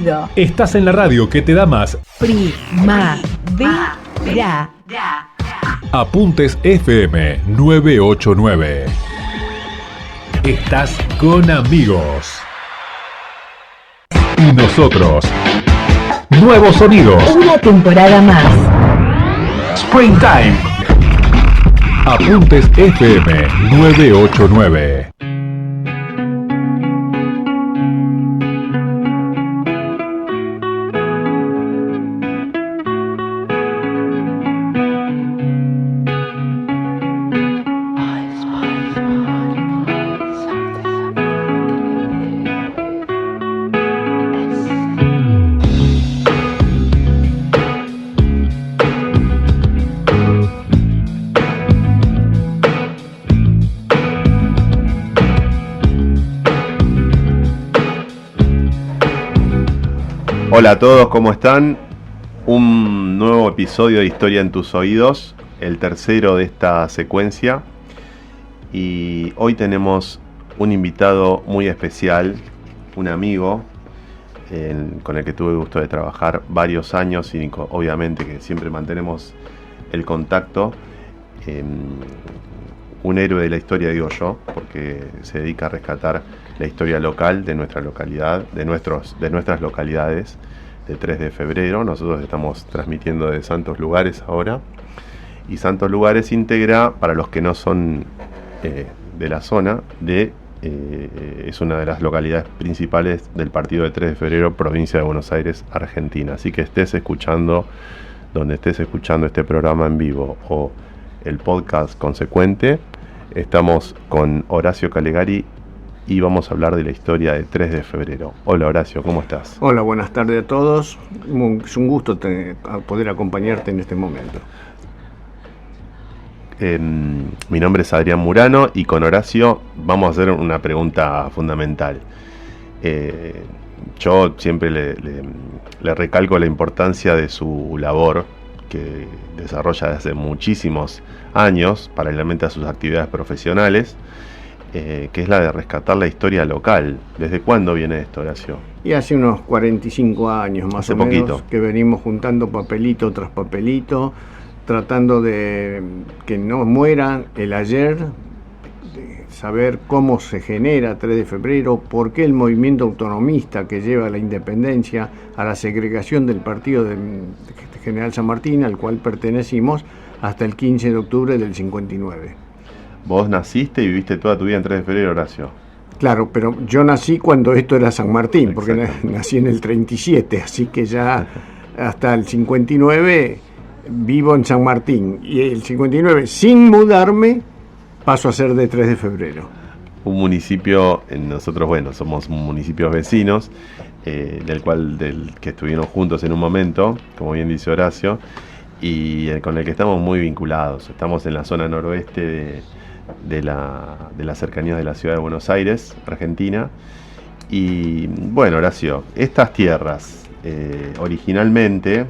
oído. Estás en la radio que te da más. Primavera. Apuntes FM 989. Estás con amigos. Y nosotros. Nuevos sonidos. Una temporada más. Springtime. Apuntes FM 989. Hola a todos, ¿cómo están? Un nuevo episodio de Historia en tus oídos, el tercero de esta secuencia. Y hoy tenemos un invitado muy especial, un amigo con el que tuve el gusto de trabajar varios años y obviamente que siempre mantenemos el contacto. Un héroe de la historia, digo yo, porque se dedica a rescatar la historia local de nuestra localidad, de nuestras localidades, de 3 de febrero. Nosotros estamos transmitiendo de Santos Lugares ahora, y Santos Lugares integra, para los que no son de la zona, es una de las localidades principales del partido de 3 de febrero, provincia de Buenos Aires, Argentina. Así que estés escuchando, donde estés escuchando este programa en vivo o el podcast consecuente, estamos con Horacio Calegari y vamos a hablar de la historia de 3 de febrero. Hola Horacio, ¿cómo estás? Hola, buenas tardes a todos. Es un gusto poder acompañarte en este momento. Mi nombre es Adrián Murano y con Horacio vamos a hacer una pregunta fundamental. Yo siempre le recalco la importancia de su labor que desarrolla desde muchísimos años, paralelamente a sus actividades profesionales, que es la de rescatar la historia local. ¿Desde cuándo viene esto, Horacio? Y hace unos 45 años más hace o poquito. Menos que venimos juntando papelito tras papelito, tratando de que no muera el ayer, de saber cómo se genera 3 de febrero, por qué el movimiento autonomista que lleva a la independencia, a la segregación del partido de General San Martín, al cual pertenecimos, hasta el 15 de octubre del 59. Vos naciste y viviste toda tu vida en 3 de febrero, Horacio. Claro, pero yo nací cuando esto era San Martín, porque nací en el 37, así que ya hasta el 59 vivo en San Martín. Y el 59, sin mudarme, paso a ser de 3 de febrero. Un municipio, nosotros, bueno, somos municipios vecinos, del que estuvieron juntos en un momento, como bien dice Horacio, y con el que estamos muy vinculados. Estamos en la zona noroeste de la cercanía de la ciudad de Buenos Aires, Argentina. Y bueno, Horacio, estas tierras, originalmente,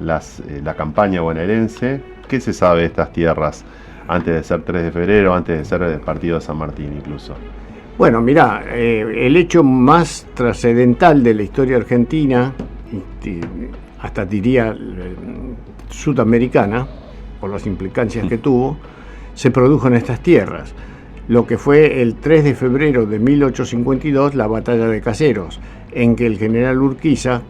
la campaña bonaerense, ¿qué se sabe de estas tierras antes de ser 3 de febrero, antes de ser el partido de San Martín incluso? Bueno, mirá, el hecho más trascendental de la historia argentina, hasta diría sudamericana, por las implicancias que tuvo, se produjo en estas tierras. Lo que fue el 3 de febrero de 1852, la batalla de Caseros, en que el general Urquiza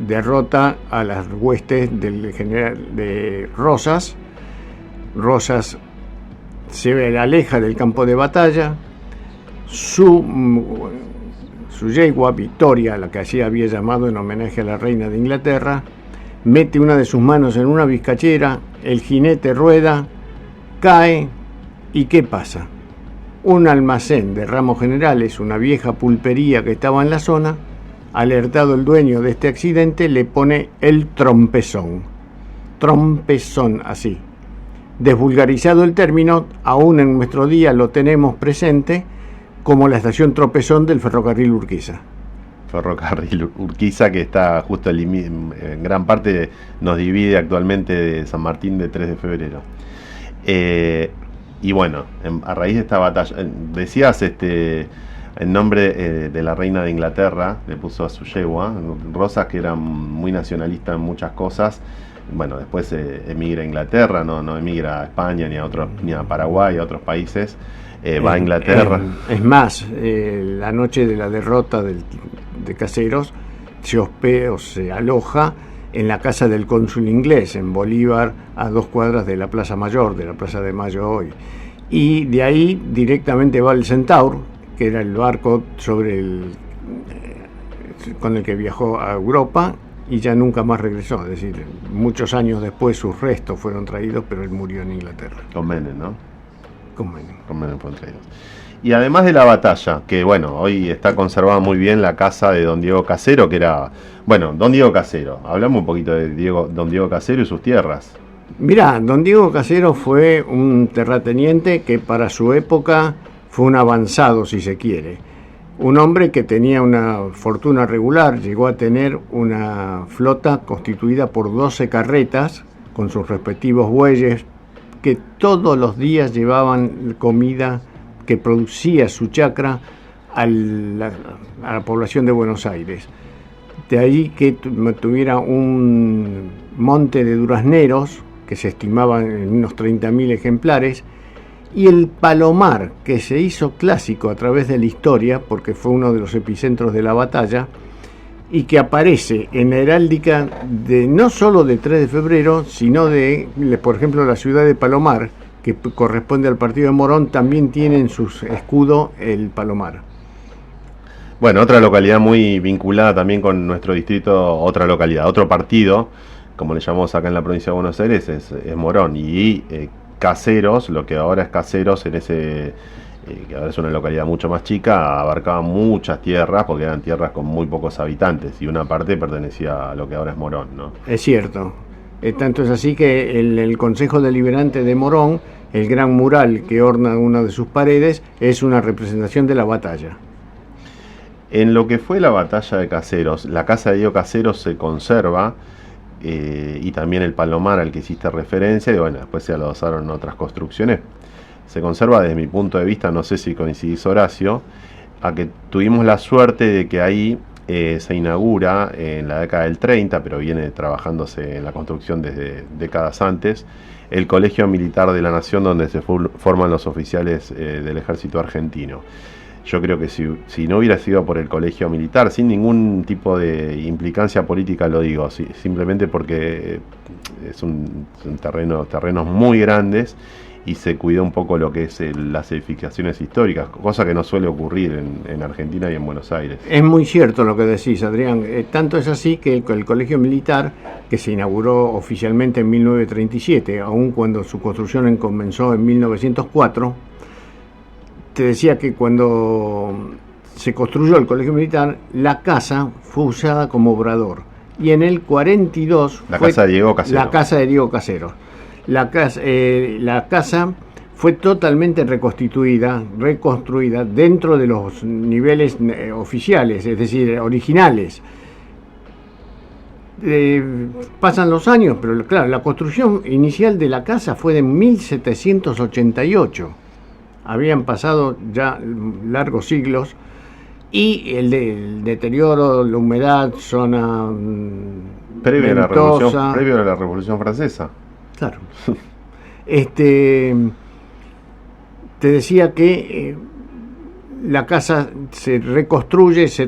derrota a las huestes del general de Rosas. Rosas se aleja del campo de batalla. Su yegua, Victoria, la que así había llamado en homenaje a la reina de Inglaterra, mete una de sus manos en una vizcachera, el jinete rueda, cae, ¿y qué pasa? Un almacén de ramos generales, una vieja pulpería que estaba en la zona, alertado el dueño de este accidente, le pone el trompezón. Trompezón, así. Desvulgarizado el término, aún en nuestro día lo tenemos presente como la estación Tropezón del ferrocarril Urquiza. Ferrocarril Urquiza, que está justo en gran parte nos divide actualmente de San Martín de 3 de febrero. Y bueno, a raíz de esta batalla, decías en nombre de la reina de Inglaterra, le puso a su yegua. Rosas, que era muy nacionalista en muchas cosas. Bueno, después emigra a Inglaterra, no emigra a España ni a Paraguay, a otros países. Va a Inglaterra. Es más, la noche de la derrota de Caseros se hospeda o se aloja en la casa del cónsul inglés, en Bolívar, a 2 cuadras de la Plaza Mayor, de la Plaza de Mayo hoy. Y de ahí directamente va el Centaur, que era el barco con el que viajó a Europa, y ya nunca más regresó. Es decir, muchos años después sus restos fueron traídos, pero él murió en Inglaterra. Con Menem, ¿no? Con Menem. Con Menem fueron traídos. Y además de la batalla, que bueno, hoy está conservada muy bien la casa de don Diego Casero, que era, bueno, don Diego Casero. Hablamos un poquito de don Diego Casero y sus tierras. Mirá, don Diego Casero fue un terrateniente que para su época fue un avanzado, si se quiere. Un hombre que tenía una fortuna regular, llegó a tener una flota constituida por 12 carretas, con sus respectivos bueyes, que todos los días llevaban comida que producía su chacra a la población de Buenos Aires. De ahí que tuviera un monte de durazneros, que se estimaban en unos 30.000 ejemplares, y el palomar, que se hizo clásico a través de la historia, porque fue uno de los epicentros de la batalla, y que aparece en la heráldica no solo de 3 de febrero, sino de, por ejemplo, la ciudad de Palomar, que corresponde al partido de Morón, también tiene en su escudo el palomar. Bueno, otra localidad muy vinculada también con nuestro distrito, otra localidad, otro partido, como le llamamos acá en la provincia de Buenos Aires, es Morón. Y Caseros, lo que ahora es Caseros, que ahora es una localidad mucho más chica, abarcaba muchas tierras, porque eran tierras con muy pocos habitantes, y una parte pertenecía a lo que ahora es Morón, ¿no? Es cierto. Tanto es así que el Consejo Deliberante de Morón, el gran mural que orna una de sus paredes, es una representación de la batalla. En lo que fue la batalla de Caseros, la casa de Diego Caseros se conserva, y también el palomar al que hiciste referencia, y bueno, después se adosaron otras construcciones. Se conserva desde mi punto de vista, no sé si coincidís, Horacio, a que tuvimos la suerte de que ahí se inaugura en la década del 30, pero viene trabajándose en la construcción desde décadas antes, el Colegio Militar de la Nación, donde se forman los oficiales del ejército argentino. Yo creo que si no hubiera sido por el colegio militar, sin ningún tipo de implicancia política, lo digo, simplemente porque es un terrenos muy grandes, y se cuidó un poco lo que es las edificaciones históricas, cosa que no suele ocurrir en Argentina y en Buenos Aires. Es muy cierto lo que decís, Adrián. Tanto es así que el Colegio Militar, que se inauguró oficialmente en 1937, aun cuando su construcción comenzó en 1904, te decía que cuando se construyó el Colegio Militar, la casa fue usada como obrador. Y en el 42... Casa de Diego Casero. La casa de Diego Casero. La casa fue totalmente reconstruida dentro de los niveles oficiales, es decir, originales. Pasan los años, pero claro, la construcción inicial de la casa fue de 1788. Habían pasado ya largos siglos, y el deterioro, la humedad, zona previo ventosa, a la Revolución Francesa. Claro. Te decía que la casa se reconstruye, se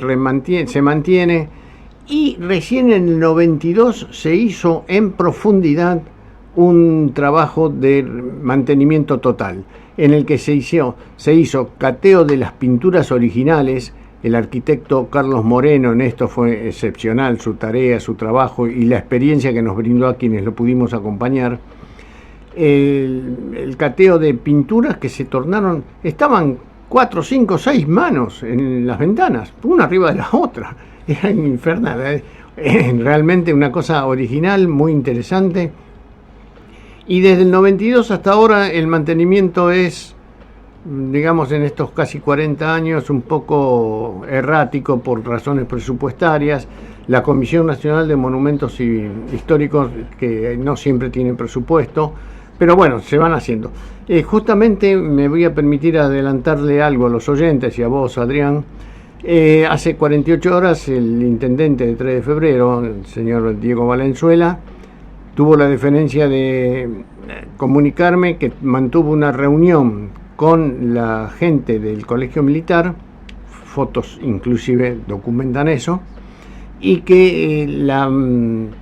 mantiene, y recién en el 92 se hizo en profundidad un trabajo de mantenimiento total, en el que se hizo cateo de las pinturas originales. El arquitecto Carlos Moreno en esto fue excepcional, su tarea, su trabajo y la experiencia que nos brindó a quienes lo pudimos acompañar. El cateo de pinturas que se tornaron, estaban 4, 5, 6 manos en las ventanas, una arriba de la otra, era infernal, realmente una cosa original, muy interesante. Y desde el 92 hasta ahora el mantenimiento es, digamos, en estos casi 40 años, un poco errático por razones presupuestarias. La Comisión Nacional de Monumentos Históricos, que no siempre tiene presupuesto, Pero bueno, se van haciendo. Justamente me voy a permitir adelantarle algo a los oyentes y a vos, Adrián. Hace 48 horas el intendente de 3 de febrero, el señor Diego Valenzuela, tuvo la deferencia de comunicarme que mantuvo una reunión con la gente del Colegio Militar, fotos inclusive documentan eso, y que la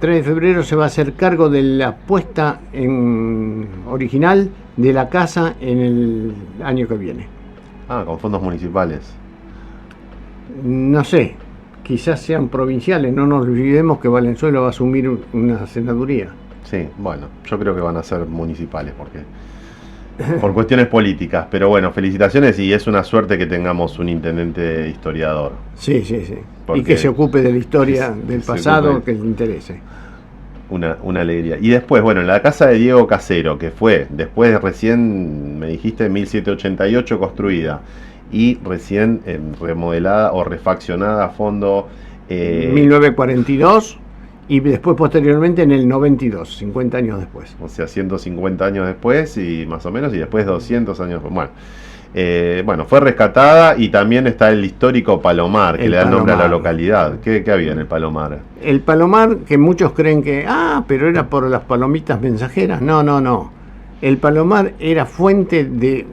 3 de febrero se va a hacer cargo de la puesta en original de la casa en el año que viene. Con fondos municipales. No sé, quizás sean provinciales, no nos olvidemos que Valenzuela va a asumir una senaduría. Sí, bueno, yo creo que van a ser municipales porque por cuestiones políticas, pero bueno, felicitaciones y es una suerte que tengamos un intendente historiador. Sí, sí, sí. Porque y que se ocupe de la historia del pasado, que le interese. Una alegría. Y después, bueno, en la casa de Diego Casero, que fue después recién, me dijiste, 1788 construida y recién remodelada o refaccionada a fondo. 1942 y después posteriormente en el 92, 50 años después. O sea, 150 años después y más o menos, y después 200 años después. Bueno, fue rescatada y también está el histórico Palomar, que le da el nombre a la localidad. ¿Qué había en el Palomar? El Palomar, que muchos creen que, pero era por las palomitas mensajeras. No. El Palomar era fuente de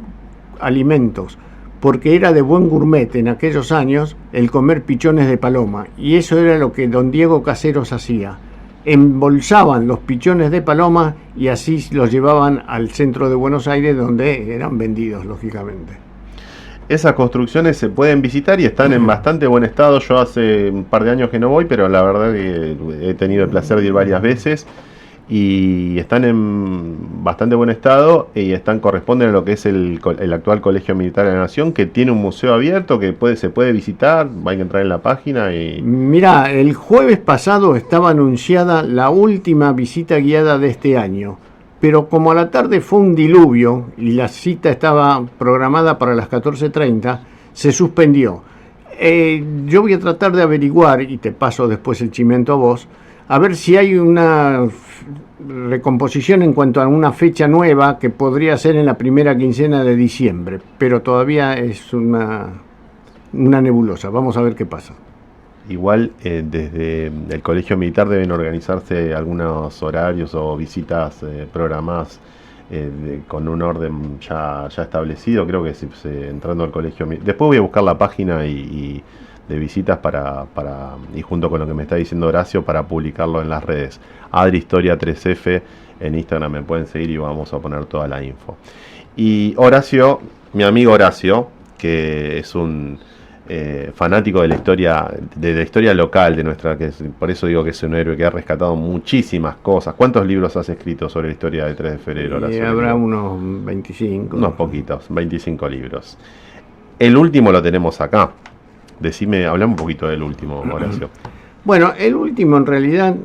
alimentos, porque era de buen gourmet en aquellos años el comer pichones de paloma, y eso era lo que don Diego Caseros hacía. Embolsaban los pichones de paloma y así los llevaban al centro de Buenos Aires, donde eran vendidos, lógicamente. Esas construcciones se pueden visitar y están en bastante buen estado. Yo hace un par de años que no voy, pero la verdad que he tenido el placer de ir varias veces y están en bastante buen estado y corresponden a lo que es el actual Colegio Militar de la Nación, que tiene un museo abierto que se puede visitar. Hay que entrar en la página y... Mirá, el jueves pasado estaba anunciada la última visita guiada de este año, pero como a la tarde fue un diluvio y la cita estaba programada para las 14:30, se suspendió. Yo voy a tratar de averiguar, y te paso después el chimento a vos, a ver si hay una recomposición en cuanto a una fecha nueva que podría ser en la primera quincena de diciembre, pero todavía es una nebulosa. Vamos a ver qué pasa. Igual desde el Colegio Militar deben organizarse algunos horarios o visitas programadas con un orden ya establecido. Creo que entrando al Colegio Militar... Después voy a buscar la página y de visitas y junto con lo que me está diciendo Horacio para publicarlo en las redes. Adri Historia 3F en Instagram me pueden seguir y vamos a poner toda la info. Y Horacio, mi amigo Horacio, que es un fanático de la historia local de nuestra, por eso digo que es un héroe que ha rescatado muchísimas cosas. ¿Cuántos libros has escrito sobre la historia de 3 de febrero, Horacio? Habrá unos 25. Unos poquitos, 25 libros. El último lo tenemos acá. Hablame un poquito del último, Horacio. Bueno, el último en realidad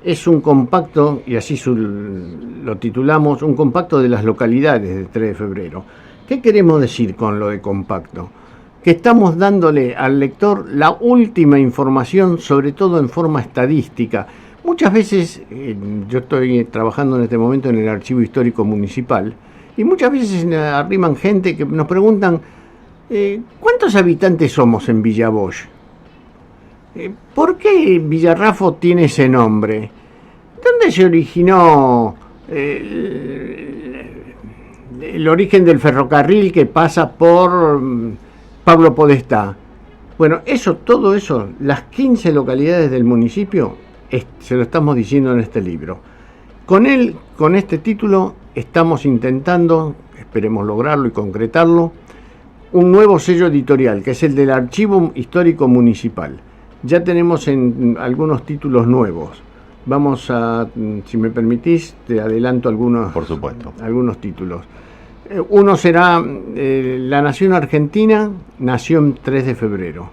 es un compacto, y así lo titulamos, un compacto de las localidades de 3 de febrero. ¿Qué queremos decir con lo de compacto? Que estamos dándole al lector la última información, sobre todo en forma estadística. Muchas veces, yo estoy trabajando en este momento en el Archivo Histórico Municipal, y muchas veces arriman gente que nos preguntan, ¿cuántos habitantes somos en Villa Bosch? ¿Por qué Villarrafo tiene ese nombre? ¿Dónde se originó el origen del ferrocarril que pasa por Pablo Podestá? Bueno, todo eso, las 15 localidades del municipio, se lo estamos diciendo en este libro. Con este título, estamos intentando, esperemos lograrlo y concretarlo, un nuevo sello editorial, que es el del Archivo Histórico Municipal. Ya tenemos en algunos títulos nuevos. Vamos a, si me permitís, te adelanto algunos, por supuesto, algunos títulos. Uno será La Nación Argentina, Nación 3 de febrero.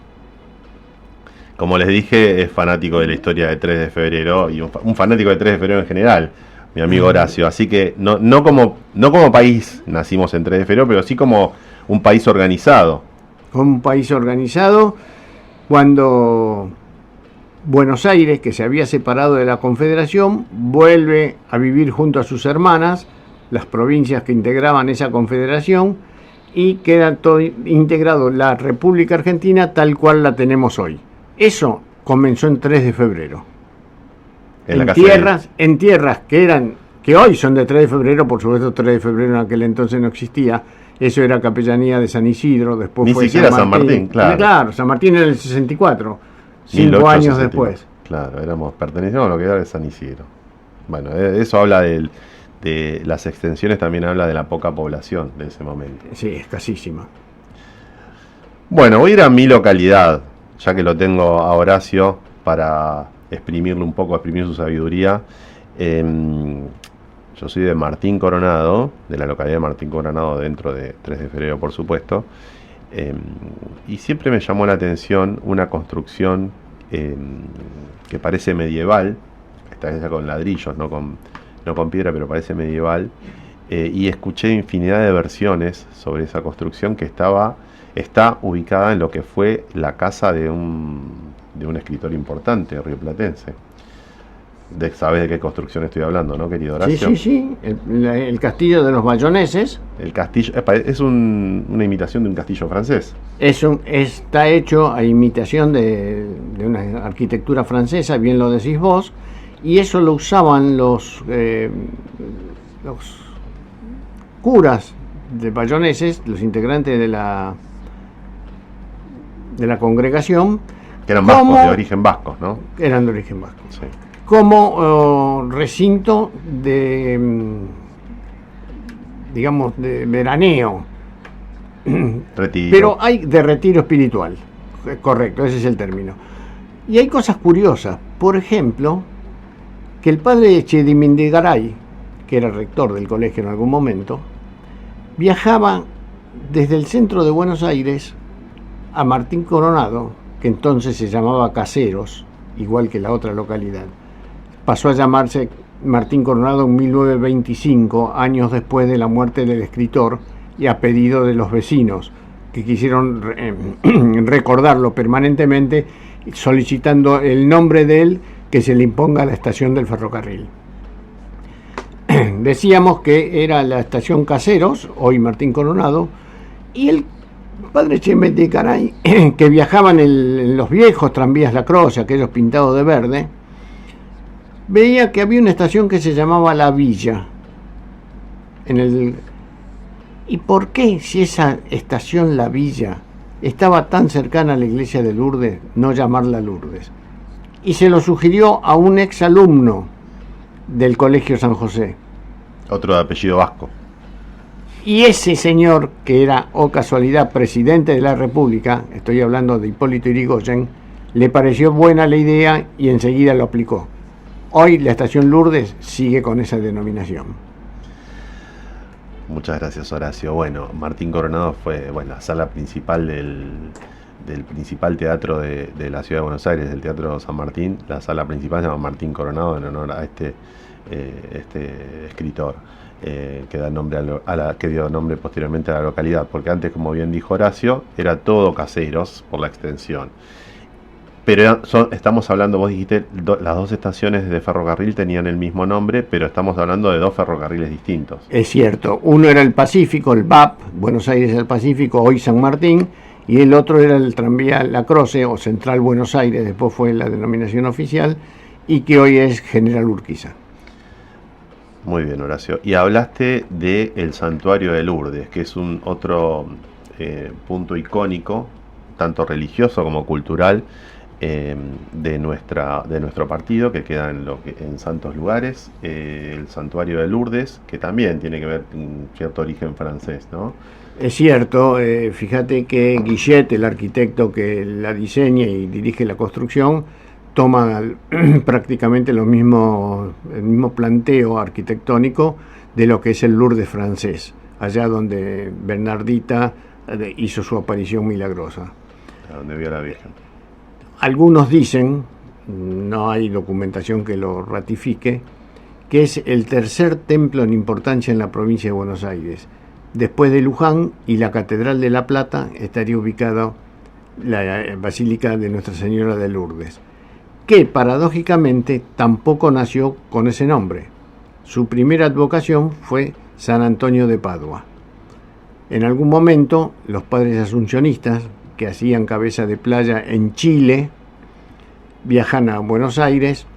Como les dije, es fanático de la historia de 3 de febrero y un fanático de 3 de febrero en general, mi amigo Horacio. Así que no como país nacimos en 3 de febrero, pero sí como un país organizado. Un país organizado cuando Buenos Aires, que se había separado de la Confederación, vuelve a vivir junto a sus hermanas las provincias que integraban esa confederación, y queda todo integrado la República Argentina tal cual la tenemos hoy. Eso comenzó en 3 de febrero. En tierras que hoy son de 3 de febrero, por supuesto 3 de febrero en aquel entonces no existía, eso era capellanía de San Isidro, después Ni fue siquiera San Martín, claro. Claro, San Martín en el 64, 5 años después. Claro, pertenecíamos a lo que era de San Isidro. Bueno, eso habla de las extensiones, también habla de la poca población de ese momento. Sí, escasísima. Bueno, voy a ir a mi localidad, ya que lo tengo a Horacio para exprimirle un poco, exprimir su sabiduría. Yo soy de Martín Coronado, de la localidad de Martín Coronado, dentro de 3 de febrero, por supuesto. Y siempre me llamó la atención una construcción que parece medieval, está hecha con ladrillos, no con piedra, pero parece medieval. Y escuché infinidad de versiones sobre esa construcción que está ubicada en lo que fue la casa de un escritor importante rioplatense. ¿Sabes de qué construcción estoy hablando, no, querido Horacio? Sí. El castillo de los Bayoneses. El castillo es una imitación de un castillo francés. Está hecho a imitación de una arquitectura francesa, bien lo decís vos, y eso lo usaban los curas de Bayoneses, los integrantes de la congregación. Que eran vascos, de origen vasco, ¿no? Eran de origen vasco. Sí. Como recinto de, digamos, de veraneo. Retiro. Pero hay de retiro espiritual. Correcto, ese es el término. Y hay cosas curiosas. Por ejemplo, que el padre Echedimindegaray, que era rector del colegio en algún momento, viajaba desde el centro de Buenos Aires a Martín Coronado, que entonces se llamaba Caseros, igual que la otra localidad. Pasó a llamarse Martín Coronado en 1925, años después de la muerte del escritor, y a pedido de los vecinos, que quisieron recordarlo permanentemente, solicitando el nombre de él que se le imponga a la estación del ferrocarril. Decíamos que era la estación Caseros, hoy Martín Coronado, y el padre Echedimindegaray, que viajaban en los viejos tranvías Lacroze, aquellos pintados de verde, veía que había una estación que se llamaba La Villa. ¿Y por qué, si esa estación La Villa estaba tan cercana a la iglesia de Lourdes, no llamarla Lourdes? Y se lo sugirió a un exalumno del Colegio San José. Otro de apellido vasco. Y ese señor, que era, oh casualidad, presidente de la República, estoy hablando de Hipólito Yrigoyen, le pareció buena la idea y enseguida lo aplicó. Hoy la estación Lourdes sigue con esa denominación. Muchas gracias, Horacio. Bueno, Martín Coronado fue la sala principal del principal teatro de la ciudad de Buenos Aires, el Teatro San Martín. La sala principal se llama Martín Coronado en honor a este escritor que da nombre que dio nombre posteriormente a la localidad, porque antes, como bien dijo Horacio, era todo Caseros por la extensión. Pero estamos hablando, vos dijiste, las dos estaciones de ferrocarril tenían el mismo nombre, pero estamos hablando de dos ferrocarriles distintos. Es cierto, uno era el Pacífico, el BAP, Buenos Aires el Pacífico, hoy San Martín, y el otro era el tranvía Lacroze o Central Buenos Aires, después fue la denominación oficial, y que hoy es General Urquiza. Muy bien, Horacio. Y hablaste del Santuario de Lourdes, que es un otro punto icónico, tanto religioso como cultural, de nuestro partido, que queda en santos lugares. El Santuario de Lourdes, que también tiene que ver con cierto origen francés, ¿no? Es cierto, fíjate que Guillet, el arquitecto que la diseña y dirige la construcción, toma prácticamente el mismo planteo arquitectónico de lo que es el Lourdes francés, allá donde Bernardita hizo su aparición milagrosa. A donde vio a la Virgen. Algunos dicen, no hay documentación que lo ratifique, que es el tercer templo en importancia en la provincia de Buenos Aires. Después de Luján y la Catedral de La Plata estaría ubicada la Basílica de Nuestra Señora de Lourdes, que paradójicamente tampoco nació con ese nombre. Su primera advocación fue San Antonio de Padua. En algún momento, los padres asuncionistas que hacían cabeza de playa en Chile viajan a Buenos Aires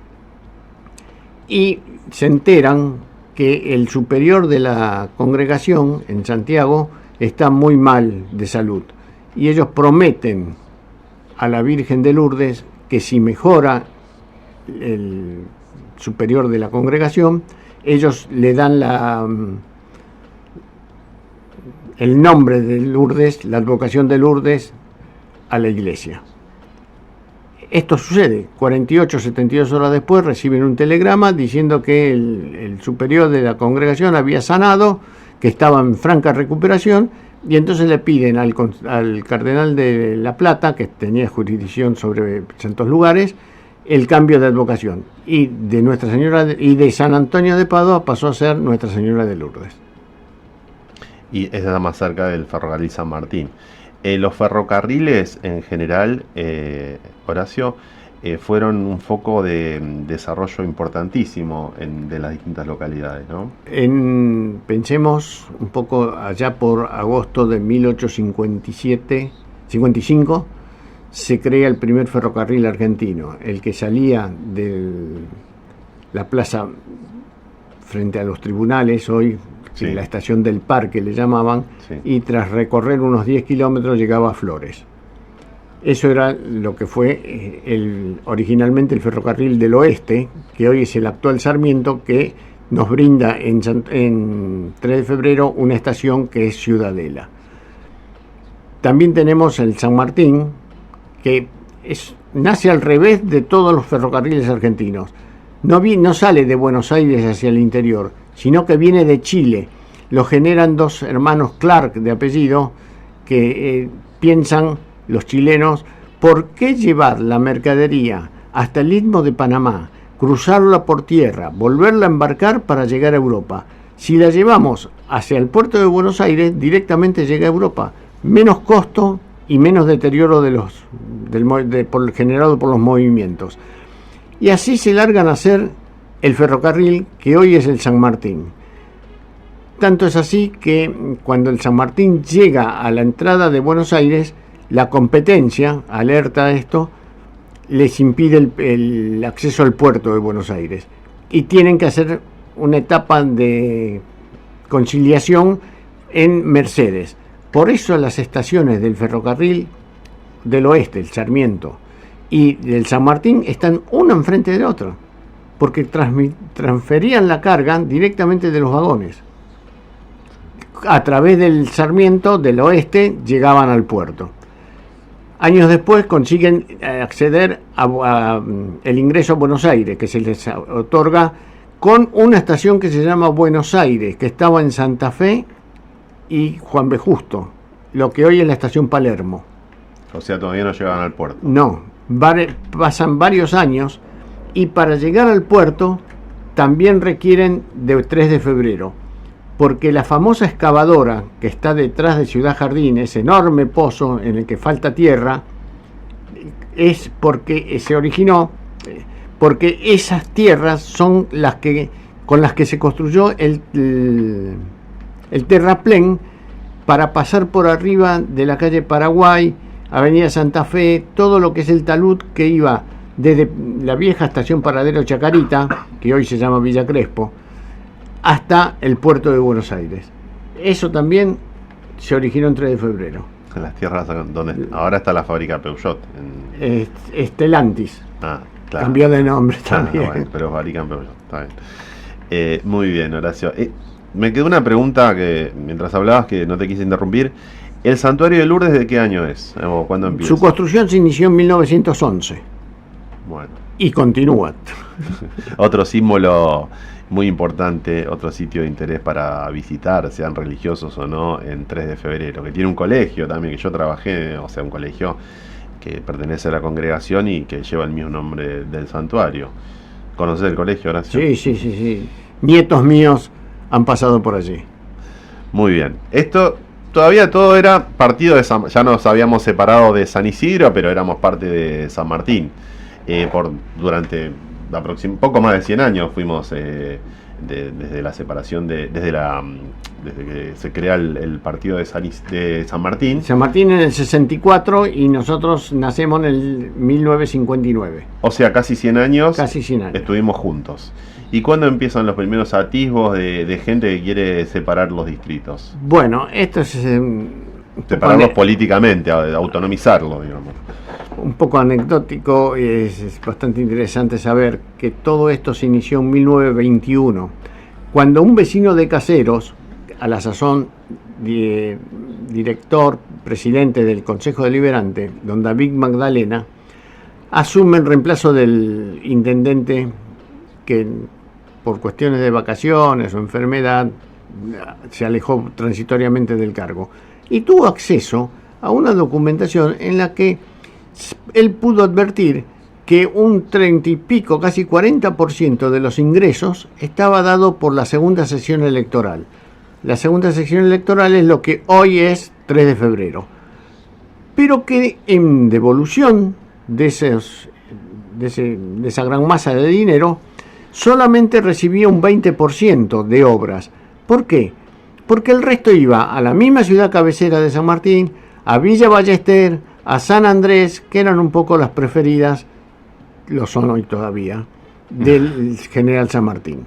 y se enteran que el superior de la congregación en Santiago está muy mal de salud. Y ellos prometen a la Virgen de Lourdes que si mejora el superior de la congregación, ellos le dan el nombre de Lourdes, la advocación de Lourdes, a la iglesia. Esto sucede, 48, 72 horas después reciben un telegrama diciendo que el superior de la congregación había sanado, que estaba en franca recuperación, y entonces le piden al cardenal de La Plata, que tenía jurisdicción sobre santos lugares, el cambio de advocación. Y de Nuestra Señora y de San Antonio de Padua pasó a ser Nuestra Señora de Lourdes. Y esa está más cerca del ferrocarril San Martín. Los ferrocarriles en general, Horacio, fueron un foco de desarrollo importantísimo de las distintas localidades, ¿no? Pensemos un poco allá por agosto de 1855, se crea el primer ferrocarril argentino, el que salía de la plaza frente a los tribunales, hoy Sí. la estación del Parque le llamaban, Sí. y tras recorrer unos 10 kilómetros llegaba a Flores. Eso era lo que fue originalmente el ferrocarril del Oeste, que hoy es el actual Sarmiento, que nos brinda en 3 de febrero una estación que es Ciudadela. También tenemos el San Martín, que nace al revés de todos los ferrocarriles argentinos. No sale de Buenos Aires hacia el interior, sino que viene de Chile. Lo generan dos hermanos Clark de apellido que piensan, los chilenos, ¿por qué llevar la mercadería hasta el Istmo de Panamá, cruzarla por tierra, volverla a embarcar para llegar a Europa? Si la llevamos hacia el puerto de Buenos Aires, directamente llega a Europa. Menos costo y menos deterioro generado por los movimientos. Y así se largan a hacer el ferrocarril que hoy es el San Martín. Tanto es así que cuando el San Martín llega a la entrada de Buenos Aires, la competencia, alerta a esto, les impide el acceso al puerto de Buenos Aires. Y tienen que hacer una etapa de conciliación en Mercedes. Por eso las estaciones del ferrocarril del Oeste, el Sarmiento, y del San Martín están una enfrente de la otra, porque transferían la carga directamente de los vagones. A través del Sarmiento del Oeste llegaban al puerto. Años después consiguen acceder a el ingreso a Buenos Aires, que se les otorga con una estación que se llama Buenos Aires, que estaba en Santa Fe y Juan B. Justo, lo que hoy es la estación Palermo. O sea, todavía no llegaban al puerto. No, pasan varios años y para llegar al puerto también requieren de 3 de febrero, porque la famosa excavadora que está detrás de Ciudad Jardín, ese enorme pozo en el que falta tierra, es porque se originó, porque esas tierras son con las que se construyó el terraplén para pasar por arriba de la calle Paraguay, Avenida Santa Fe, todo lo que es el talud que iba desde la vieja estación Paradero Chacarita, que hoy se llama Villa Crespo, hasta el puerto de Buenos Aires. Eso también se originó en 3 de febrero. En las tierras donde ahora está la fábrica Peugeot. Stellantis. Claro. Cambió de nombre también. Bueno, pero fabrican Peugeot, está bien. Muy bien, Horacio. Me quedó una pregunta que mientras hablabas, que no te quise interrumpir. ¿El santuario de Lourdes de qué año es? ¿O cuándo empieza? Su construcción se inició en 1911. Bueno. Y continúa. Otro símbolo muy importante, otro sitio de interés para visitar, sean religiosos o no, en 3 de febrero, que tiene un colegio también, que yo trabajé, o sea, un colegio que pertenece a la congregación y que lleva el mismo nombre del santuario. ¿Conoces el colegio, Horacio? Sí. Nietos míos han pasado por allí. Muy bien. Esto todavía todo era partido de ya nos habíamos separado de San Isidro, pero éramos parte de San Martín. Durante poco más de 100 años fuimos desde la separación, desde que se crea el partido de San Martín. San Martín en el 64 y nosotros nacemos en el 1959. O sea, casi 100 años, Casi 100 años. estuvimos juntos. ¿Y cuándo empiezan los primeros atisbos de gente que quiere separar los distritos? Bueno, esto es Separarlos políticamente, autonomizarlos, digamos. un poco anecdótico. Es bastante interesante saber que todo esto se inició en 1921, cuando un vecino de Caseros, a la sazón director, presidente del Consejo Deliberante, don David Magdalena, asume en reemplazo del intendente que por cuestiones de vacaciones o enfermedad se alejó transitoriamente del cargo, y tuvo acceso a una documentación en la que él pudo advertir que un 30 y pico, casi 40% de los ingresos estaba dado por la segunda sesión electoral. La segunda sesión electoral es lo que hoy es 3 de febrero, pero que en devolución de esa gran masa de dinero solamente recibía un 20% de obras. ¿Por qué? Porque el resto iba a la misma ciudad cabecera de San Martín, a Villa Ballester, a San Andrés, que eran un poco las preferidas, lo son hoy todavía, del general San Martín.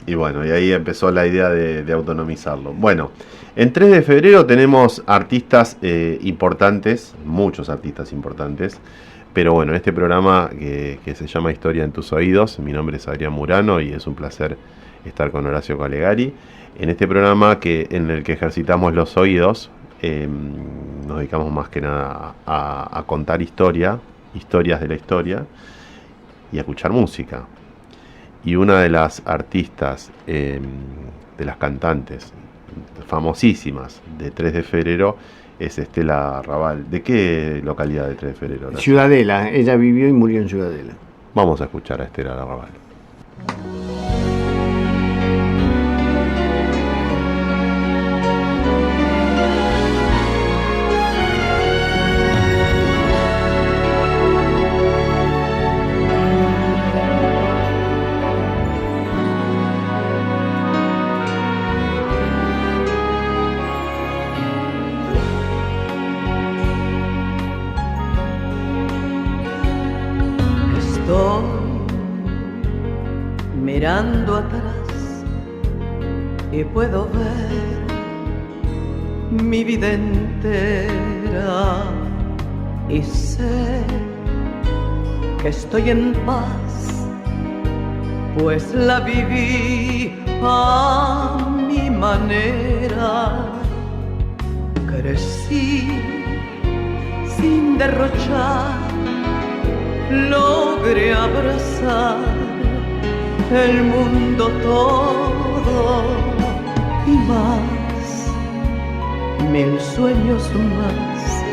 Y bueno, y ahí empezó la idea de autonomizarlo. Bueno, en 3 de febrero tenemos artistas importantes, muchos artistas importantes, pero bueno, este programa que se llama Historia en tus oídos, mi nombre es Adrián Murano y es un placer estar con Horacio Calegari. En este programa en el que ejercitamos los oídos, nos dedicamos más que nada a contar historias de la historia y a escuchar música. Y una de las artistas, de las cantantes famosísimas de 3 de febrero es Estela Raval. ¿De qué localidad de 3 de febrero? Horacio? Ciudadela, ella vivió y murió en Ciudadela. Vamos a escuchar a Estela Raval. Mirando atrás y puedo ver mi vida entera y sé que estoy en paz, pues la viví a mi manera. Crecí sin derrochar, logré abrazar el mundo todo y más, 1000 sueños más,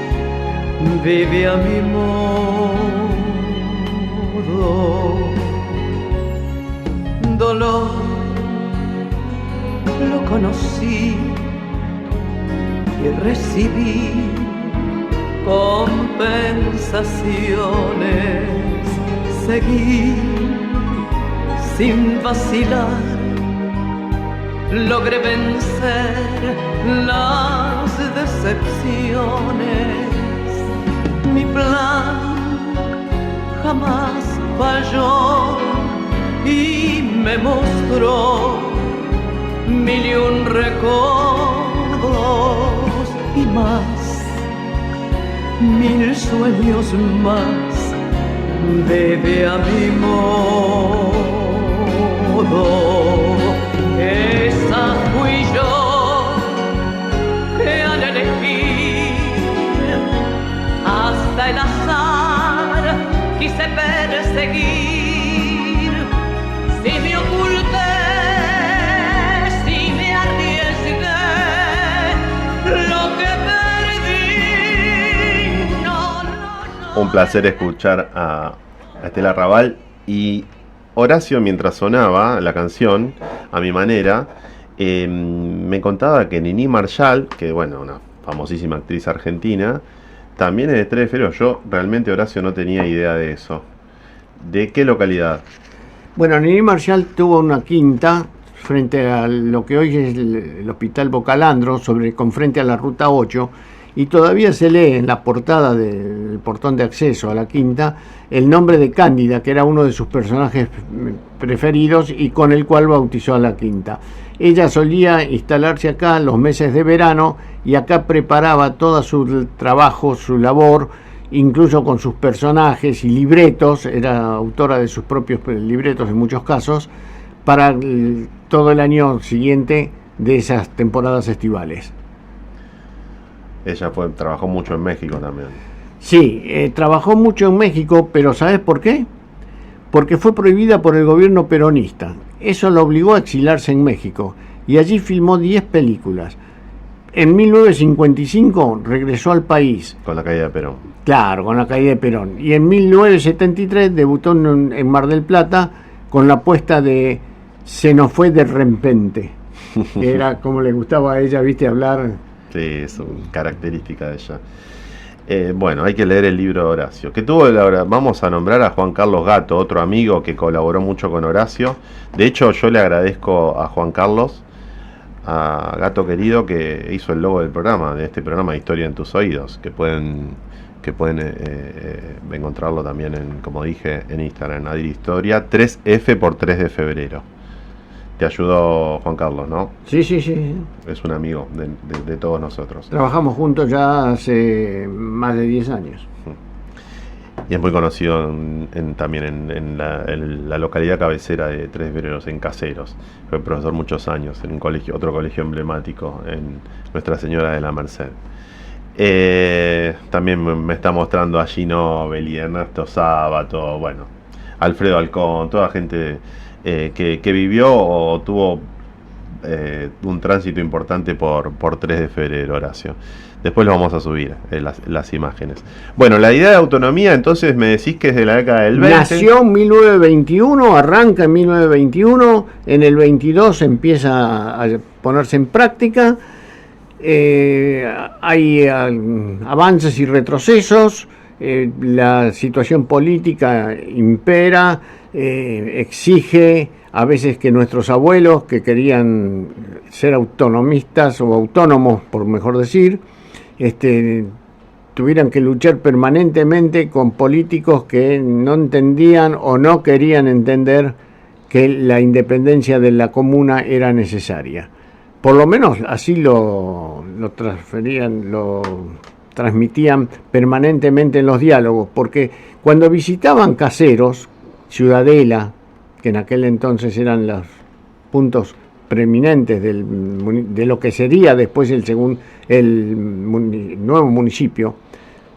vive a mi modo. Dolor lo conocí y recibí compensaciones, seguí sin vacilar, logré vencer las decepciones. Mi plan jamás falló y me mostró 1001 recuerdos y más, 1000 sueños más, bebe a mi modo. Esa fui yo que al elegir hasta el azar quise perseguir. Si me oculté, si me arriesgué, lo que perdí no. Un placer escuchar a Estela Raval. Y Horacio, mientras sonaba la canción, a mi manera, me contaba que Nini Marshall, que bueno, una famosísima actriz argentina, también es de 3 de febrero. Yo realmente, Horacio, no tenía idea de eso. ¿De qué localidad? Bueno, Nini Marshall tuvo una quinta frente a lo que hoy es el Hospital Bocalandro, con frente a la Ruta 8, y todavía se lee en la portada del portón de acceso a la quinta el nombre de Cándida, que era uno de sus personajes preferidos y con el cual bautizó a la quinta. Ella solía instalarse acá los meses de verano y acá preparaba todo su trabajo, su labor, incluso con sus personajes y libretos, era autora de sus propios libretos en muchos casos, para todo el año siguiente de esas temporadas estivales. Ella trabajó mucho en México también. Sí, trabajó mucho en México, pero ¿sabes por qué? Porque fue prohibida por el gobierno peronista. Eso la obligó a exilarse en México y allí filmó 10 películas. En 1955 regresó al país. Con la caída de Perón. Claro, con la caída de Perón. Y en 1973 debutó en Mar del Plata con la puesta de Se nos fue de repente. Que era como le gustaba a ella, viste, hablar. Sí, es una característica de ella. Bueno, hay que leer el libro de Horacio. Que tuvo vamos a nombrar a Juan Carlos Gato, otro amigo que colaboró mucho con Horacio. De hecho, yo le agradezco a Juan Carlos, a Gato querido, que hizo el logo del programa, de este programa de Historia en tus oídos, que pueden encontrarlo también como dije, en Instagram, Nadir Historia, 3F por 3 de febrero. Te ayudó Juan Carlos, ¿no? Sí. Es un amigo de todos nosotros. Trabajamos juntos ya hace más de 10 años. Y es muy conocido también en la localidad cabecera de 3 de febrero, en Caseros. Fue profesor muchos años en otro colegio emblemático, en Nuestra Señora de la Merced. También me está mostrando a Gino Belli, Ernesto Sábato, bueno, Alfredo Alcón, toda gente que vivió o tuvo un tránsito importante por 3 de febrero, Horacio. Después lo vamos a subir, las imágenes. Bueno, la idea de autonomía, entonces me decís que es de la década del 20. Nació en 1921, arranca en 1921, en el 22 empieza a ponerse en práctica. Hay avances y retrocesos, la situación política impera, exige a veces que nuestros abuelos, que querían ser autonomistas o autónomos, por mejor decir, tuvieran que luchar permanentemente con políticos que no entendían o no querían entender que la independencia de la comuna era necesaria. Por lo menos así lo transmitían permanentemente en los diálogos, porque cuando visitaban Caseros, Ciudadela, que en aquel entonces eran los puntos preeminentes de lo que sería después el nuevo municipio,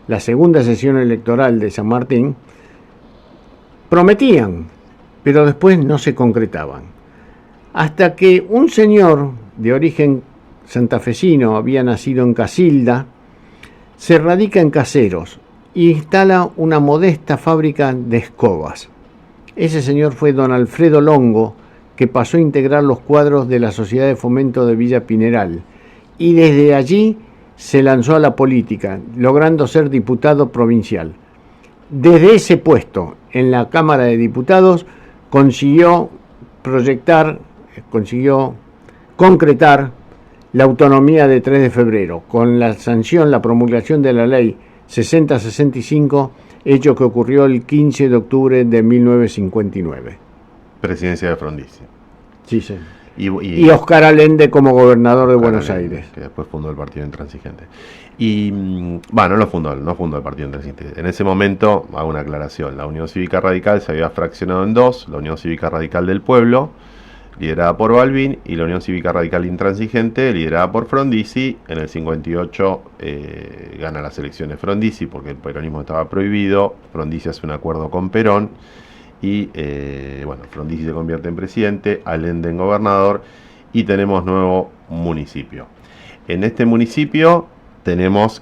la segunda sesión electoral de San Martín, prometían, pero después no se concretaban. Hasta que un señor de origen santafesino, había nacido en Casilda, se radica en Caseros e instala una modesta fábrica de escobas. Ese señor fue don Alfredo Longo, que pasó a integrar los cuadros de la Sociedad de Fomento de Villa Pineral, y desde allí se lanzó a la política, logrando ser diputado provincial. Desde ese puesto en la Cámara de Diputados consiguió concretar la autonomía de 3 de febrero, con la promulgación de la ley 6065, hecho que ocurrió el 15 de octubre de 1959. Presidencia de Frondizi. Sí. Y Oscar Allende como gobernador de Buenos Aires. Que después fundó el Partido Intransigente. Y, bueno, no fundó el Partido Intransigente. En ese momento, hago una aclaración, la Unión Cívica Radical se había fraccionado en dos: la Unión Cívica Radical del Pueblo, liderada por Balbín, y la Unión Cívica Radical Intransigente, liderada por Frondizi. En el 58 gana las elecciones Frondizi, porque el peronismo estaba prohibido. Frondizi hace un acuerdo con Perón, y Frondizi se convierte en presidente, Allende en gobernador, y tenemos nuevo municipio. En este municipio tenemos,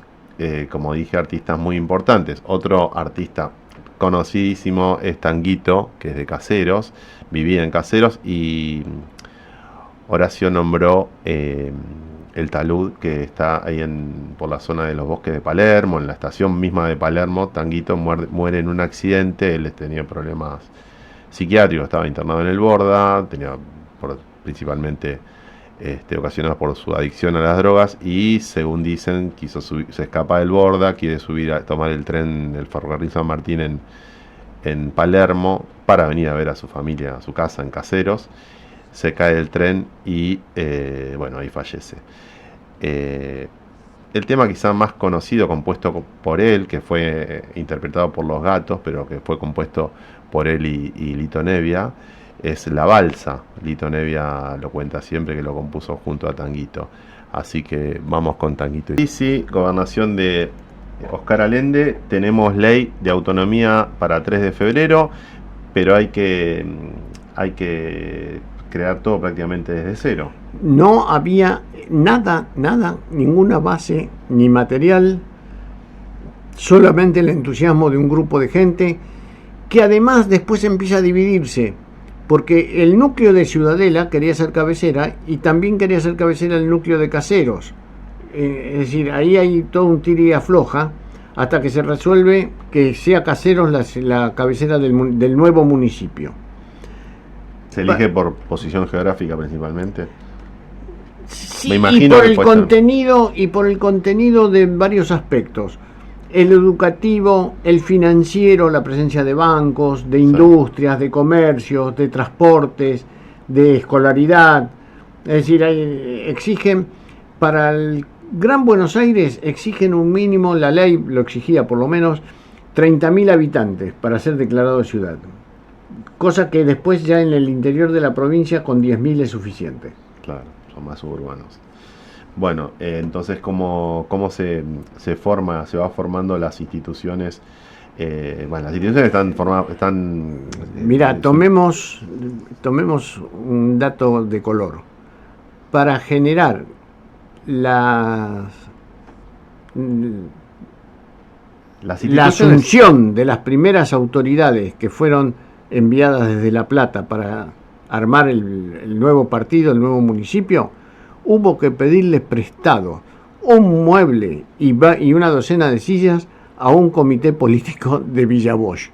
como dije, artistas muy importantes. Otro artista conocidísimo es Tanguito, que es de Caseros, vivía en Caseros, y Horacio nombró el talud que está ahí por la zona de los bosques de Palermo, en la estación misma de Palermo. Tanguito muere en un accidente, él tenía problemas psiquiátrico, estaba internado en el Borda, principalmente ocasionado por su adicción a las drogas, y según dicen se escapa del Borda, quiere tomar el tren, el ferrocarril San Martín en Palermo para venir a ver a su familia, a su casa en Caseros. Se cae del tren y ahí fallece. El tema quizá más conocido, compuesto por él, que fue interpretado por Los Gatos, pero que fue compuesto por él y Lito Nevia, es La Balsa. Lito Nevia lo cuenta siempre, que lo compuso junto a Tanguito. Así que vamos con Tanguito. Y sí, gobernación de Oscar Allende, tenemos ley de autonomía para 3 de febrero, pero hay que crear todo prácticamente desde cero. No había nada, ninguna base ni material, solamente el entusiasmo de un grupo de gente que además después empieza a dividirse, porque el núcleo de Ciudadela quería ser cabecera y también quería ser cabecera el núcleo de Caseros. Es decir, ahí hay todo un tira y afloja hasta que se resuelve que sea Caseros la cabecera del nuevo municipio. ¿Se elige por posición geográfica principalmente? Sí, me imagino, y por el contenido de varios aspectos: el educativo, el financiero, la presencia de bancos, de industrias, de comercios, de transportes, de escolaridad. Es decir, exigen para el Gran Buenos Aires, exigen un mínimo, la ley lo exigía por lo menos 30.000 habitantes para ser declarado ciudad, cosa que después ya en el interior de la provincia con 10.000 es suficiente. Claro, son más suburbanos. Bueno, entonces, ¿cómo se va formando las instituciones? Las instituciones están Mira, tomemos un dato de color. Para generar la asunción de las primeras autoridades que fueron enviadas desde La Plata para armar el nuevo partido, el nuevo municipio, hubo que pedirle prestado un mueble y una docena de sillas a un comité político de Villa Bosch.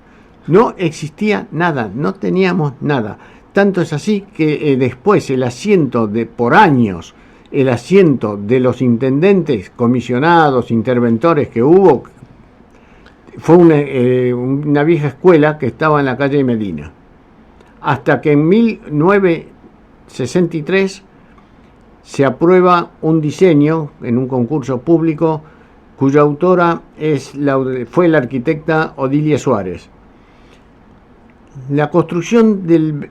No existía nada, no teníamos nada. Tanto es así que después por años, el asiento de los intendentes, comisionados, interventores que hubo, fue una vieja escuela que estaba en la calle Medina. Hasta que en 1963 se aprueba un diseño en un concurso público cuya autora fue la arquitecta Odilia Suárez. La construcción de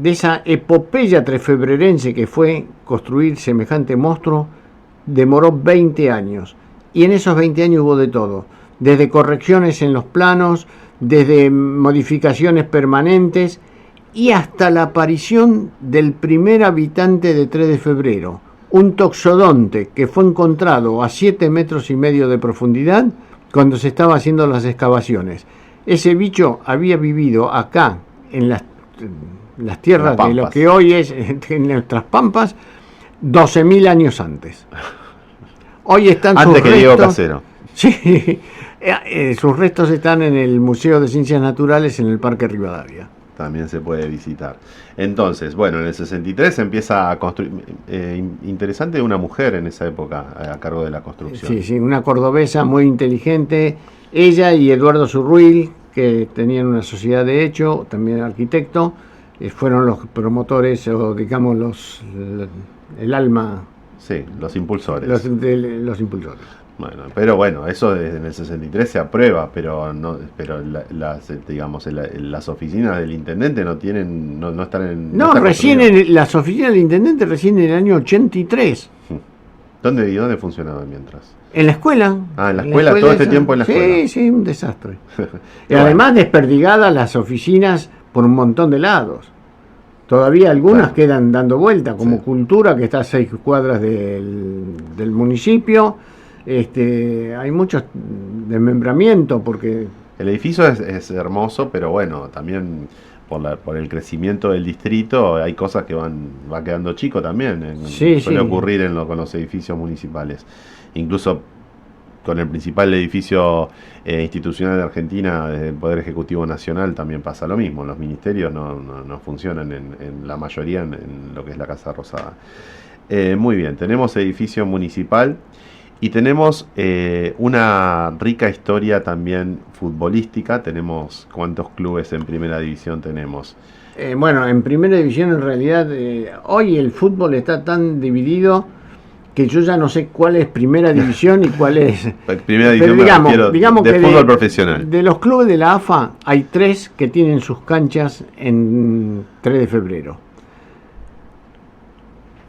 esa epopeya trefebrerense que fue construir semejante monstruo demoró 20 años. Y en esos 20 años hubo de todo, desde correcciones en los planos, desde modificaciones permanentes y hasta la aparición del primer habitante de 3 de febrero, un toxodonte que fue encontrado a 7,5 metros de profundidad cuando se estaban haciendo las excavaciones. Ese bicho había vivido acá, en las tierras de lo que hoy es en nuestras pampas, 12.000 años antes. Hoy están antes sus que restos. Diego Casero. Sí, sus restos están en el Museo de Ciencias Naturales en el Parque Rivadavia. También se puede visitar. Entonces, bueno, en el 63 se empieza a construir. Interesante, una mujer en esa época a cargo de la construcción. Sí, una cordobesa muy inteligente. Ella y Eduardo Zurruil, que tenían una sociedad de hecho, también arquitecto, fueron los promotores, o digamos el alma. Sí, los impulsores. Los impulsores. Bueno, pero bueno, eso en el 63 se aprueba, pero las oficinas del intendente no están en. Las oficinas del intendente recién en el año 83. ¿Dónde funcionaban mientras? En la escuela. En la escuela, todo este tiempo en la escuela. Sí, un desastre. Y además desperdigadas las oficinas por un montón de lados. Todavía algunas quedan dando vuelta, como Cultura, que está a 6 cuadras del municipio. Hay muchos desmembramientos porque el edificio es hermoso, pero bueno, también por el crecimiento del distrito hay cosas que va quedando chico también. Suele ocurrir con los edificios municipales. Incluso con el principal edificio institucional de Argentina, el Poder Ejecutivo Nacional, también pasa lo mismo. Los ministerios no funcionan en la mayoría en lo que es la Casa Rosada. Muy bien, tenemos edificio municipal y tenemos una rica historia también futbolística. Tenemos, ¿cuántos clubes en primera división tenemos? Bueno, en primera división en realidad hoy el fútbol está tan dividido que yo ya no sé cuál es primera división y cuál es... Primera división, pero digamos de fútbol profesional. De los clubes de la AFA hay 3 que tienen sus canchas en 3 de febrero.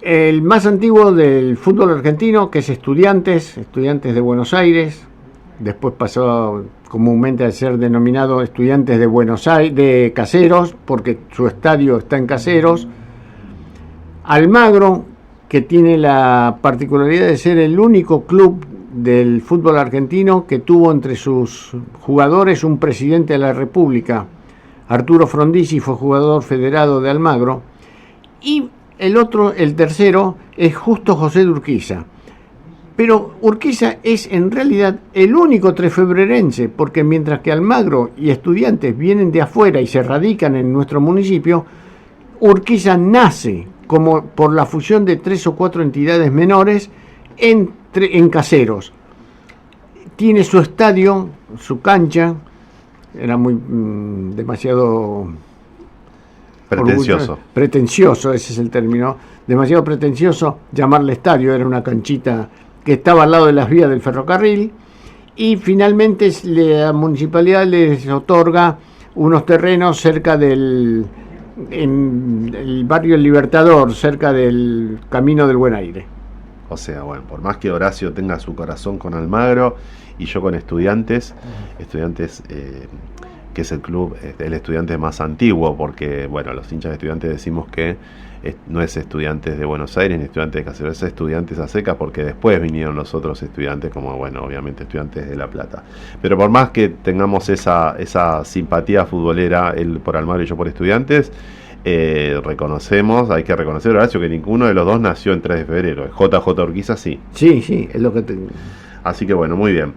El más antiguo del fútbol argentino, que es Estudiantes de Buenos Aires, después pasó comúnmente a ser denominado Estudiantes de Buenos Aires, de Caseros, porque su estadio está en Caseros. Almagro, que tiene la particularidad de ser el único club del fútbol argentino que tuvo entre sus jugadores un presidente de la República. Arturo Frondizi fue jugador federado de Almagro. Y el tercero, es Justo José de Urquiza. Pero Urquiza es en realidad el único trefebrerense, porque mientras que Almagro y Estudiantes vienen de afuera y se radican en nuestro municipio, Urquiza nace como por la fusión de 3 o 4 entidades menores en Caseros. Tiene su estadio, su cancha, era muy demasiado pretencioso, ese es el término, demasiado pretencioso llamarle estadio, era una canchita que estaba al lado de las vías del ferrocarril, y finalmente la municipalidad les otorga unos terrenos cerca en el barrio El Libertador, cerca del Camino del Buen Aire. O sea, bueno, por más que Horacio tenga su corazón con Almagro y yo con Estudiantes, que es el club, el Estudiantes más antiguo, porque, bueno, los hinchas de Estudiantes decimos que no es Estudiantes de Buenos Aires ni Estudiantes de Caseros, es Estudiantes a secas, porque después vinieron los otros estudiantes, como, bueno, obviamente Estudiantes de La Plata. Pero por más que tengamos esa simpatía futbolera, él por Almagro y yo por Estudiantes, hay que reconocer, Horacio, que ninguno de los dos nació en 3 de febrero. JJ Urquiza sí. Sí, es lo que Así que bueno, muy bien.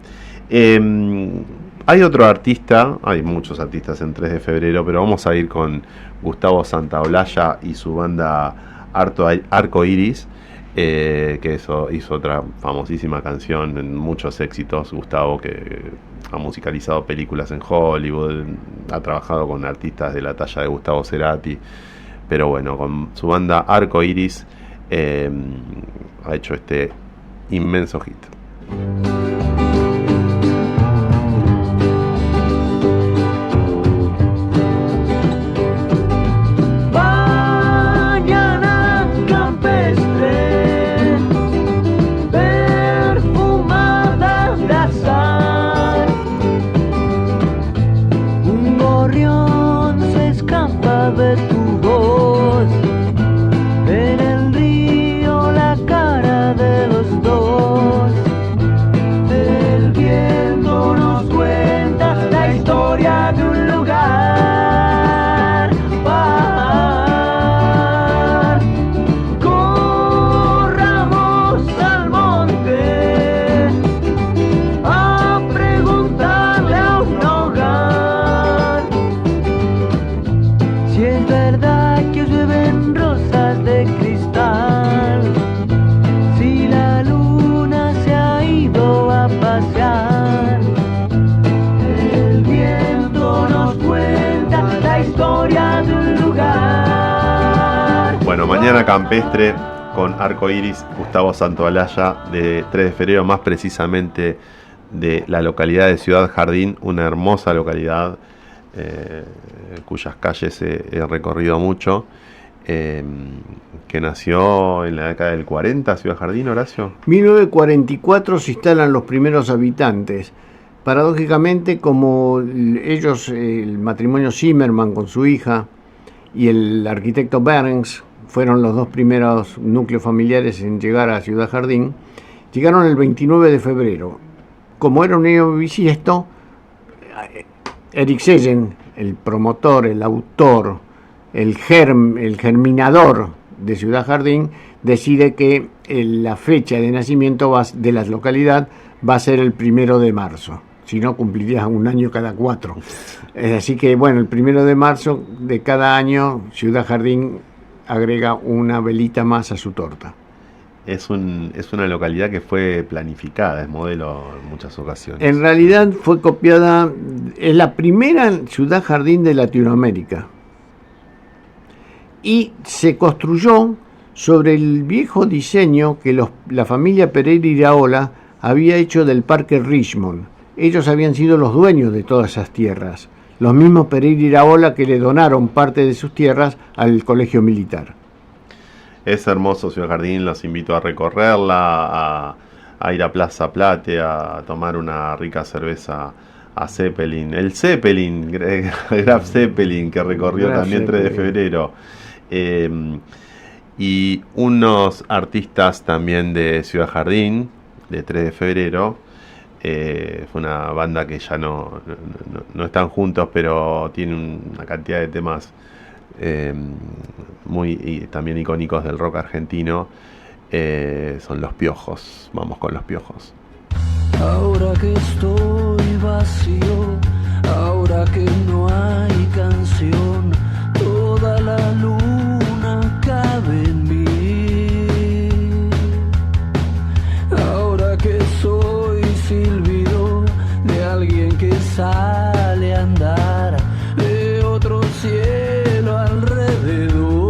Hay otro artista, hay muchos artistas en 3 de febrero, pero vamos a ir con Gustavo Santaolalla y su banda Arco Iris, que hizo otra famosísima canción, en muchos éxitos. Gustavo, que ha musicalizado películas en Hollywood, ha trabajado con artistas de la talla de Gustavo Cerati, pero bueno, con su banda Arco Iris ha hecho este inmenso hit. De tu voz en el río, la cara de los dos. El viento nos cuenta la historia de un lugar. Corramos al monte a preguntarle a un hogar si es verdad que llueven rosas de cristal, si la luna se ha ido a pasear. El viento nos cuenta la historia de un lugar. Bueno, mañana campestre con Arco Iris, Gustavo Santaolalla, de 3 de febrero, más precisamente de la localidad de Ciudad Jardín, una hermosa localidad cuyas calles he recorrido mucho, que nació en la década del 40, Ciudad Jardín, Horacio. 1944 se instalan los primeros habitantes. Paradójicamente, como ellos, el matrimonio Zimmerman con su hija y el arquitecto Behrens fueron los 2 primeros núcleos familiares en llegar a Ciudad Jardín, llegaron el 29 de febrero. Como era un niño bisiesto, Eric Sellen, el promotor, el autor, el germinador de Ciudad Jardín, decide que la fecha de nacimiento de la localidad va a ser el 1 de marzo. Si no, cumplirías un año cada 4. Así que, bueno, el 1 de marzo de cada año, Ciudad Jardín agrega una velita más a su torta. Es una localidad que fue planificada, es modelo en muchas ocasiones. En realidad fue copiada, es la primera Ciudad Jardín de Latinoamérica. Y se construyó sobre el viejo diseño que la familia Pereira Iraola había hecho del Parque Richmond. Ellos habían sido los dueños de todas esas tierras, los mismos Pereira Iraola que le donaron parte de sus tierras al colegio militar. Es hermoso Ciudad Jardín, los invito a recorrerla, a ir a Plaza Plate, a tomar una rica cerveza a Zeppelin. El Zeppelin, Graf Zeppelin, que recorrió Graf también 3 de Zeppelin. febrero. Y unos artistas también de Ciudad Jardín, de 3 de febrero. Fue una banda que ya no están juntos, pero tienen una cantidad de temas también icónicos del rock argentino. Son Los Piojos. Vamos con Los Piojos. Ahora que estoy vacío, ahora que no hay canción, toda la luna cabe en mí. Ahora que soy silbido de alguien que sale a andar, de otro cielo alrededor.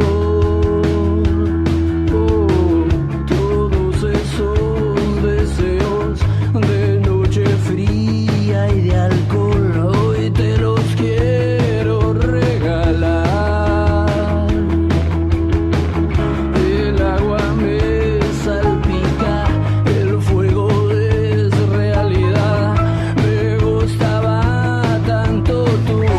Oh, todos esos deseos de noche fría y de alcohol, hoy te los quiero regalar. El agua me salpica, el fuego es realidad, me gustaba tanto tu voz.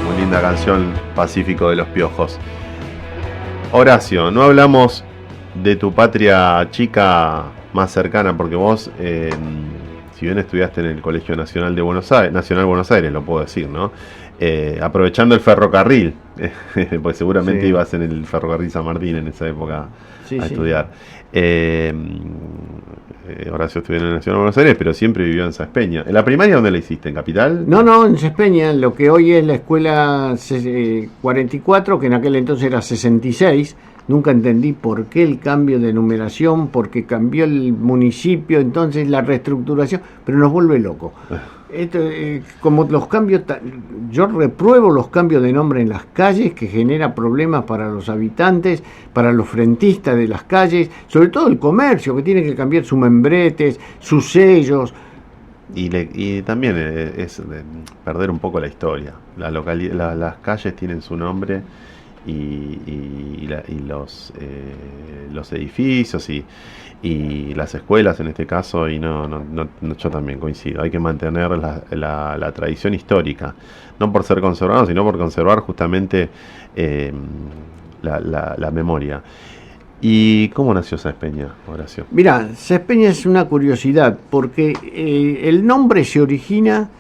Muy linda canción, Pacífico de Los Piojos. Horacio, no hablamos de tu patria chica más cercana, porque vos, si bien estudiaste en el Colegio Nacional de Buenos Aires, lo puedo decir, ¿no? Aprovechando el ferrocarril, porque seguramente Sí. ibas en el ferrocarril San Martín en esa época Sí, a sí. estudiar. Horacio estudió en el Nacional de Buenos Aires, pero siempre vivió en Saespeña. ¿En la primaria dónde la hiciste? ¿En Capital? No, en Cespeña, lo que hoy es la escuela 44, que en aquel entonces era 66. Nunca entendí por qué el cambio de numeración, porque cambió el municipio, entonces la reestructuración, pero nos vuelve loco. Esto, como los cambios, yo repruebo los cambios de nombre en las calles, que genera problemas para los habitantes, para los frentistas de las calles, sobre todo el comercio, que tiene que cambiar sus membretes, sus sellos. Y también es perder un poco la historia. Las calles tienen su nombre y los edificios y las escuelas en este caso, y no, yo también coincido. Hay que mantener la tradición histórica, no por ser conservado, sino por conservar justamente la memoria. ¿Y cómo nació Saespeña, Horacio? Mira, Saespeña es una curiosidad, porque el nombre se origina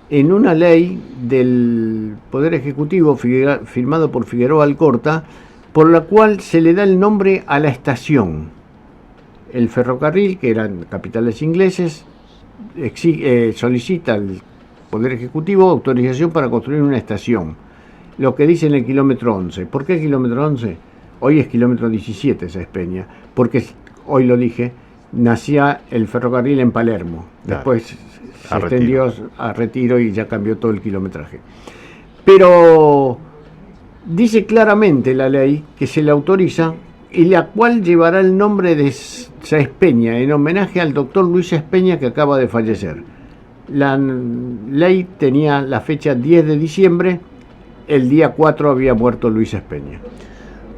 en una ley del Poder Ejecutivo firmado por Figueroa Alcorta, por la cual se le da el nombre a la estación. El ferrocarril, que eran capitales ingleses, solicita al Poder Ejecutivo autorización para construir una estación, lo que dice en el kilómetro 11. ¿Por qué el kilómetro 11? Hoy es kilómetro 17 Saespeña, porque hoy lo dije, nacía el ferrocarril en Palermo, después se extendió a Retiro y ya cambió todo el kilometraje. Pero dice claramente la ley que se le autoriza, y la cual llevará el nombre de Saespeña, en homenaje al doctor Luis Saespeña, que acaba de fallecer. La ley tenía la fecha 10 de diciembre, el día 4 había muerto Luis Saespeña.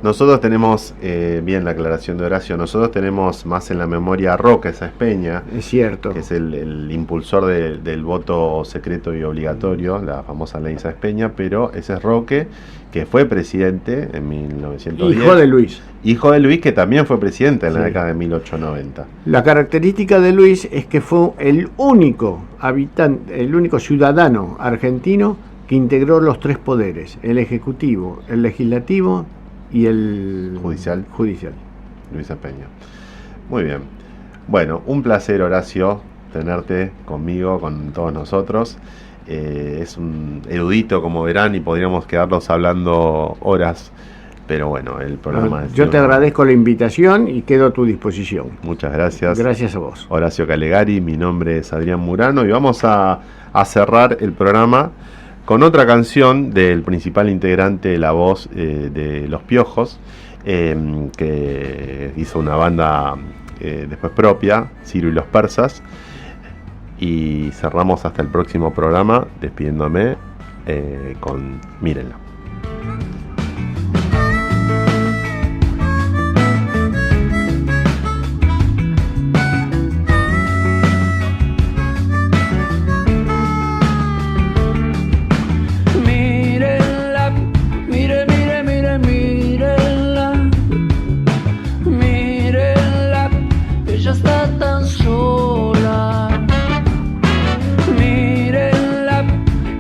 Nosotros tenemos, bien la aclaración de Horacio, nosotros tenemos más en la memoria a Roque Saespeña, Es cierto. que es el impulsor del voto secreto y obligatorio, la famosa ley Saespeña, pero ese es Roque, que fue presidente en 1910. Hijo de Luis. Hijo de Luis, que también fue presidente en la Sí. década de 1890. La característica de Luis es que fue el único ciudadano argentino que integró los tres poderes, el ejecutivo, el legislativo y el Judicial. judicial. Luisa Peña. Muy bien. Bueno, un placer, Horacio, tenerte conmigo, con todos nosotros. Es un erudito, como verán, y podríamos quedarnos hablando horas, pero bueno, el programa es... Yo te agradezco la invitación y quedo a tu disposición. Muchas gracias. Gracias a vos. Horacio Calegari, mi nombre es Adrián Murano y vamos a cerrar el programa con otra canción del principal integrante de la voz de Los Piojos, que hizo una banda después propia, Ciro y los Persas, y cerramos hasta el próximo programa despidiéndome con Mírenla. Mírenla, mire, mire, mire, mírenla, mírenla, ella está tan sola. Mírenla,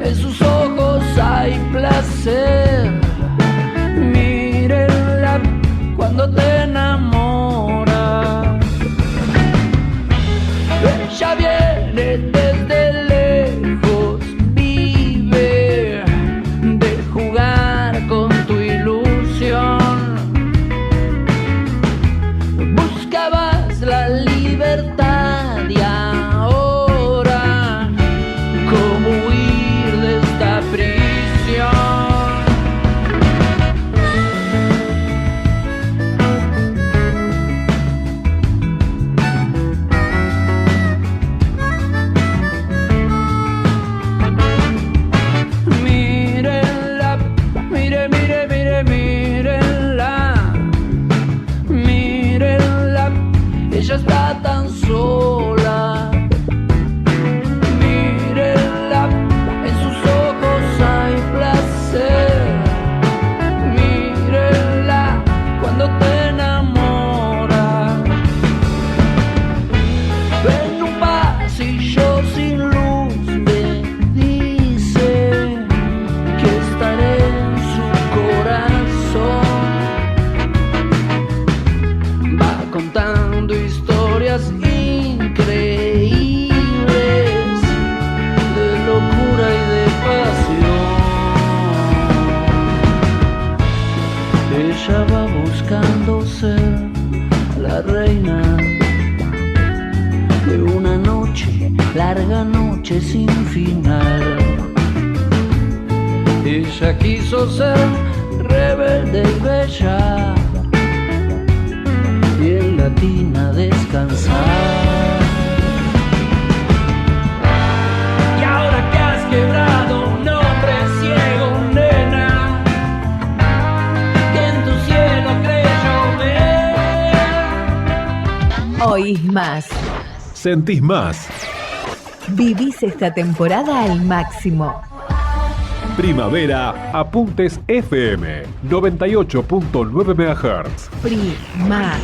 en sus ojos hay placer. Mírenla, cuando te enamora. Ella viene desde lejos, vive de jugar con tu ilusión. Buscabas la libertad y ahora, ¿cómo huir de esta prisión? Mírenla, mire, mire, mire, mírenla, mírenla, ella está tan sola. Mírenla, en sus ojos hay placer. Mírenla, cuando te enamora. En un pasillo sin luz me dice que estaré en su corazón. Va contando historias increíbles de locura y de pasión. Ella va buscando ser la reina de una noche, larga noche sin final. Ella quiso ser rebelde y bella y en la tina descansar. Y ahora que has quebrado un hombre ciego, nena, que en tu cielo creyó ver. Oís más. Sentís más. Vivís esta temporada al máximo. Primavera, Apuntes FM 98.9 MHz. Primavera.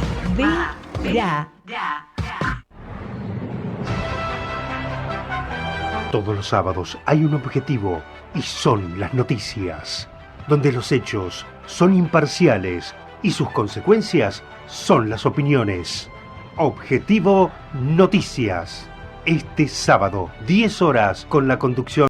Todos los sábados hay un objetivo y son las noticias, donde los hechos son imparciales y sus consecuencias son las opiniones. Objetivo Noticias. Este sábado, 10 horas, con la conducción